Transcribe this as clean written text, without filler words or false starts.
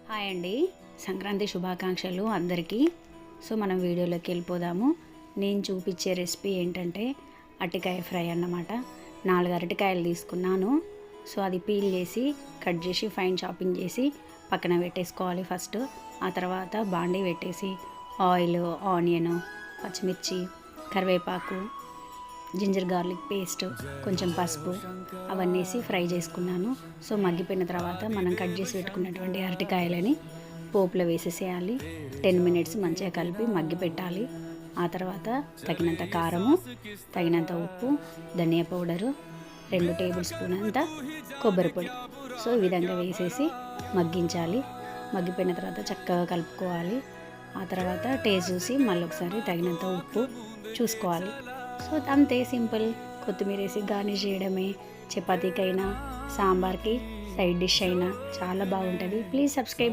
Hi అండి, సంక్రాంతి శుభాకాంక్షలు అందరికీ. సో మనం వీడియోలోకి వెళ్ళిపోదాము. నేను చూపించే రెసిపీ ఏంటంటే అరటికాయ ఫ్రై అన్నమాట. 4 అరటికాయలు తీసుకున్నాను. సో అది పీల్ చేసి కట్ చేసి ఫైన్ చాపింగ్ చేసి పక్కన పెట్టేసుకోవాలి ఫస్ట్. ఆ తర్వాత బాండీ పెట్టేసి ఆయిల్, ఆనియన్, పచ్చిమిర్చి, కరివేపాకు, జింజర్ గార్లిక్ పేస్ట్, కొంచెం పసుపు అవన్నీ వేసి ఫ్రై చేసుకున్నాను. సో మగ్గిపోయిన తర్వాత మనం కట్ చేసి పెట్టుకున్నటువంటి అరటికాయలని పోపులో వేసేసేయాలి. 10 మినిట్స్ మంచిగా కలిపి మగ్గి పెట్టాలి. ఆ తర్వాత తగినంత కారము, తగినంత ఉప్పు, ధనియా పౌడరు, 2 టేబుల్ స్పూన్ అంత కొబ్బరి పొడి. సో ఈ విధంగా వేసేసి మగ్గించాలి. మగ్గిపోయిన తర్వాత చక్కగా కలుపుకోవాలి. ఆ తర్వాత టేస్ట్ చూసి మళ్ళీ ఒకసారి తగినంత ఉప్పు చూసుకోవాలి. సో అంతే, సింపుల్. కొత్తిమీర వేసి గార్నిష్ చేయడమే. చపాతీకైనా, సాంబార్కి సైడ్ డిష్ అయినా చాలా బాగుంటుంది. Please subscribe.